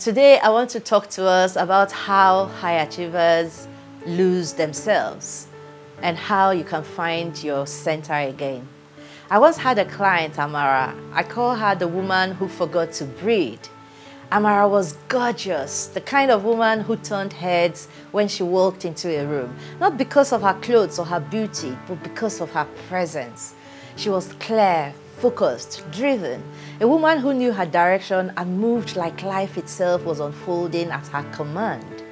Today, I want to talk to us about how high achievers lose themselves and how you can find your center again. I once had a client, Amara. I call her the woman who forgot to breathe. Amara was gorgeous, the kind of woman who turned heads when she walked into a room, not because of her clothes or her beauty, but because of her presence. She was clear, focused, driven, a woman who knew her direction and moved like life itself was unfolding at her command.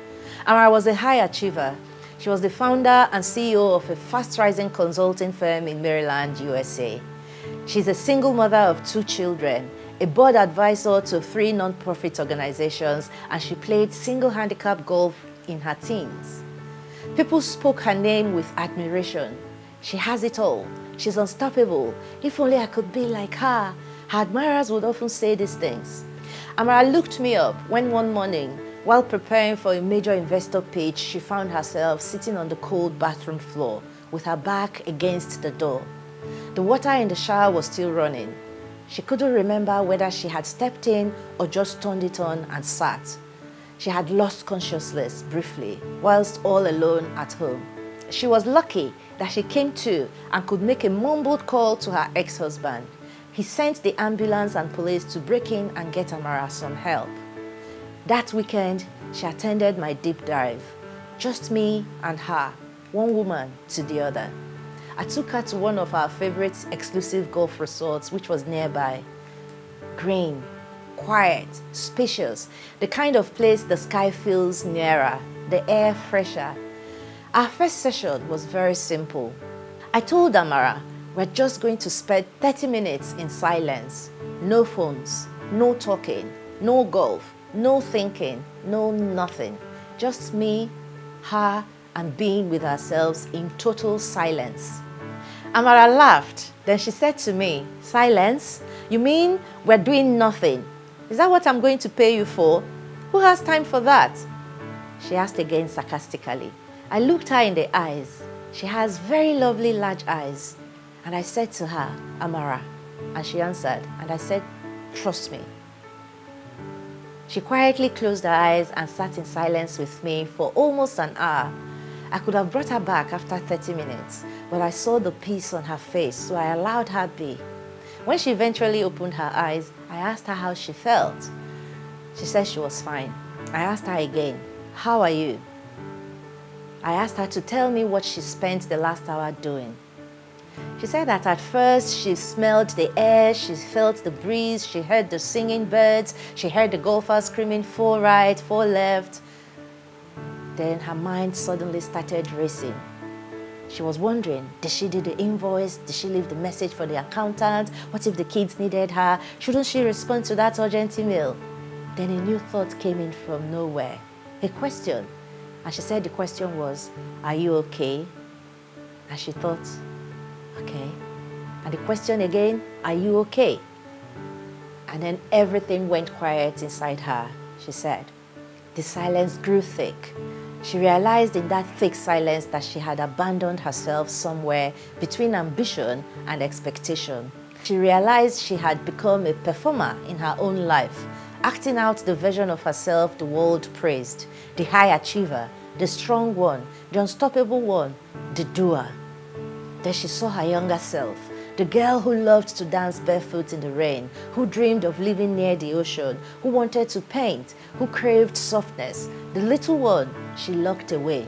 Amara was a high achiever. She was the founder and CEO of a fast-rising consulting firm in Maryland, USA. She's a single mother of 2 children, a board advisor to 3 non-profit organizations, and she played single-handicap golf in her teens. People spoke her name with admiration. She has it all. She's unstoppable. If only I could be like her. Her admirers would often say these things. Amara looked me up when one morning, while preparing for a major investor pitch, she found herself sitting on the cold bathroom floor with her back against the door. The water in the shower was still running. She couldn't remember whether she had stepped in or just turned it on and sat. She had lost consciousness briefly, whilst all alone at home. She was lucky that she came to and could make a mumbled call to her ex-husband. He sent the ambulance and police to break in and get Amara some help. That weekend, she attended my deep dive. Just me and her, one woman to the other. I took her to one of our favorite exclusive golf resorts, which was nearby. Green, quiet, spacious, the kind of place the sky feels nearer, the air fresher. Our first session was very simple. I told Amara, we're just going to spend 30 minutes in silence. No phones, no talking, no golf, no thinking, no nothing. Just me, her, and being with ourselves in total silence. Amara laughed. Then she said to me, "Silence? You mean we're doing nothing? Is that what I'm going to pay you for? Who has time for that?" She asked again sarcastically. I looked her in the eyes. She has very lovely large eyes. And I said to her, "Amara." And she answered, and I said, "Trust me." She quietly closed her eyes and sat in silence with me for almost an hour. I could have brought her back after 30 minutes, but I saw the peace on her face, so I allowed her be. When she eventually opened her eyes, I asked her how she felt. She said she was fine. I asked her again, "How are you?" I asked her to tell me what she spent the last hour doing. She said that at first she smelled the air, she felt the breeze, she heard the singing birds, she heard the golfers screaming 4 right, 4 left. Then her mind suddenly started racing. She was wondering, did she do the invoice? Did she leave the message for the accountant? What if the kids needed her? Shouldn't she respond to that urgent email? Then a new thought came in from nowhere, a question. And she said the question was, "Are you okay?" And she thought, okay. And the question again, "Are you okay?" And then everything went quiet inside her, she said. The silence grew thick. She realized in that thick silence that she had abandoned herself somewhere between ambition and expectation. She realized she had become a performer in her own life, acting out the version of herself the world praised, the high achiever, the strong one, the unstoppable one, the doer. Then she saw her younger self, the girl who loved to dance barefoot in the rain, who dreamed of living near the ocean, who wanted to paint, who craved softness, the little one she locked away,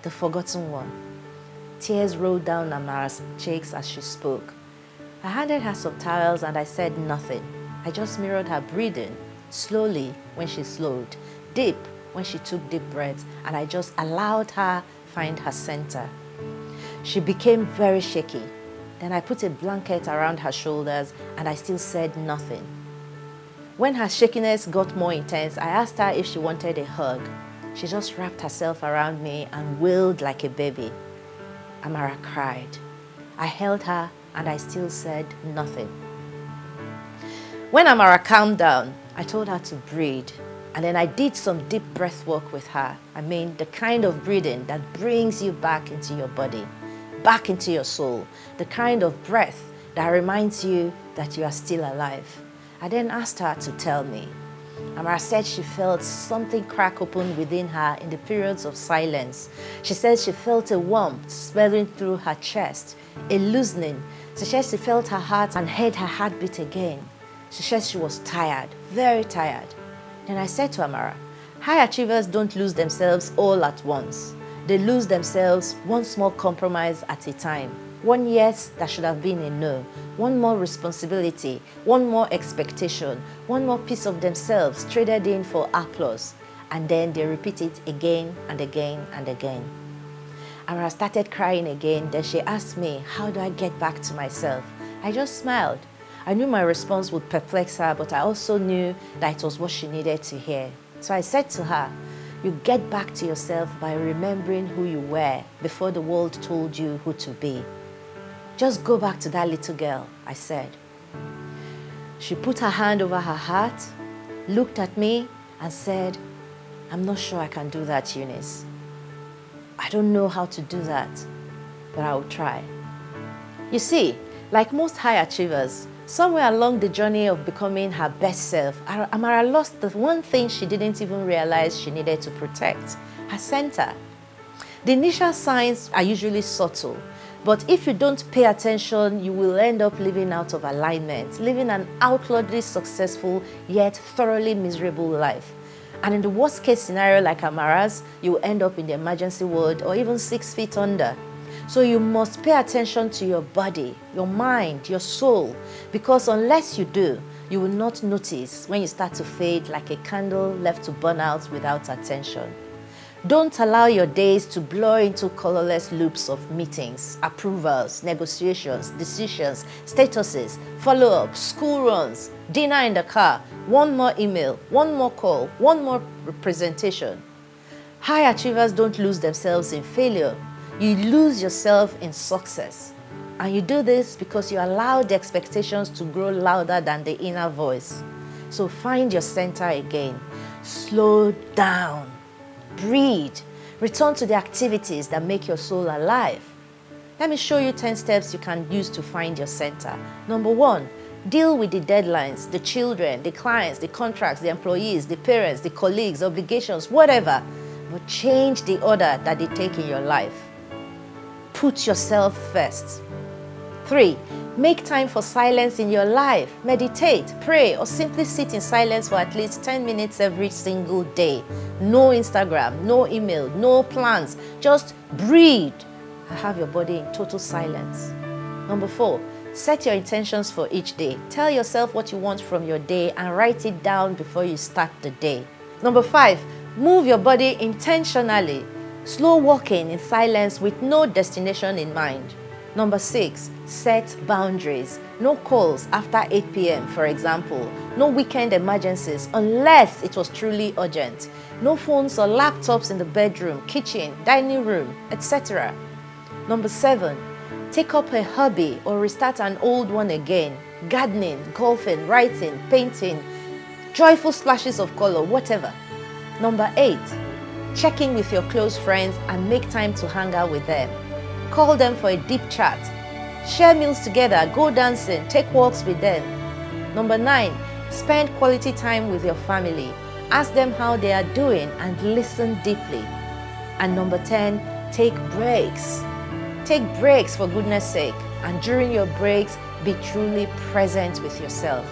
the forgotten one. Tears rolled down Amara's cheeks as she spoke. I handed her some towels and I said nothing. I just mirrored her breathing, slowly when she slowed, deep when she took deep breaths, and I just allowed her find her center. She became very shaky. Then I put a blanket around her shoulders and I still said nothing. When her shakiness got more intense, I asked her if she wanted a hug. She just wrapped herself around me and wailed like a baby. Amara cried. I held her and I still said nothing. When Amara calmed down, I told her to breathe. And then I did some deep breath work with her. I mean, the kind of breathing that brings you back into your body, back into your soul, the kind of breath that reminds you that you are still alive. I then asked her to tell me. Amara said she felt something crack open within her in the periods of silence. She said she felt a warmth swelling through her chest, a loosening. She said she felt her heart and heard her heartbeat again. She said she was tired, very tired. Then I said to Amara, high achievers don't lose themselves all at once. They lose themselves one small compromise at a time. One yes that should have been a no. One more responsibility, one more expectation, one more piece of themselves traded in for applause. And then they repeat it again and again and again. And I started crying again. Then she asked me, how do I get back to myself? I just smiled. I knew my response would perplex her, but I also knew that it was what she needed to hear. So I said to her, you get back to yourself by remembering who you were before the world told you who to be. Just go back to that little girl, I said. She put her hand over her heart, looked at me and said, I'm not sure I can do that, Eunice. I don't know how to do that, but I will try. You see, like most high achievers, somewhere along the journey of becoming her best self, Amara lost the one thing she didn't even realize she needed to protect, her center. The initial signs are usually subtle, but if you don't pay attention, you will end up living out of alignment, living an outwardly successful yet thoroughly miserable life. And in the worst case scenario like Amara's, you will end up in the emergency ward or even 6 feet under. So you must pay attention to your body, your mind, your soul, because unless you do, you will not notice when you start to fade like a candle left to burn out without attention. Don't allow your days to blur into colorless loops of meetings, approvals, negotiations, decisions, statuses, follow-ups, school runs, dinner in the car, one more email, one more call, one more presentation. High achievers don't lose themselves in failure. You lose yourself in success. And you do this because you allow the expectations to grow louder than the inner voice. So find your center again. Slow down. Breathe. Return to the activities that make your soul alive. Let me show you 10 steps you can use to find your center. Number 1, deal with the deadlines, the children, the clients, the contracts, the employees, the parents, the colleagues, obligations, whatever. But change the order that they take in your life. Put yourself first. 3, make time for silence in your life. Meditate, pray, or simply sit in silence for at least 10 minutes every single day. No Instagram, no email, no plans. Just breathe and have your body in total silence. Number 4, set your intentions for each day. Tell yourself what you want from your day and write it down before you start the day. Number 5, move your body intentionally. Slow walking in silence with no destination in mind. Number 6, set boundaries. No calls after 8 p.m., for example. No weekend emergencies unless it was truly urgent. No phones or laptops in the bedroom, kitchen, dining room, etc. Number 7, take up a hobby or restart an old one again. Gardening, golfing, writing, painting, joyful splashes of color, whatever. Number 8, check in with your close friends and make time to hang out with them. Call them for a deep chat. Share meals together, go dancing, take walks with them. Number 9, spend quality time with your family. Ask them how they are doing and listen deeply. And number 10, take breaks. Take breaks for goodness sake. And during your breaks, be truly present with yourself.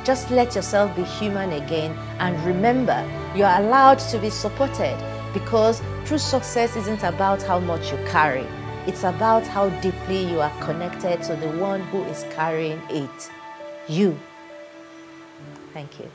Just let yourself be human again and remember you are allowed to be supported because true success isn't about how much you carry. It's about how deeply you are connected to the one who is carrying it. You. Thank you.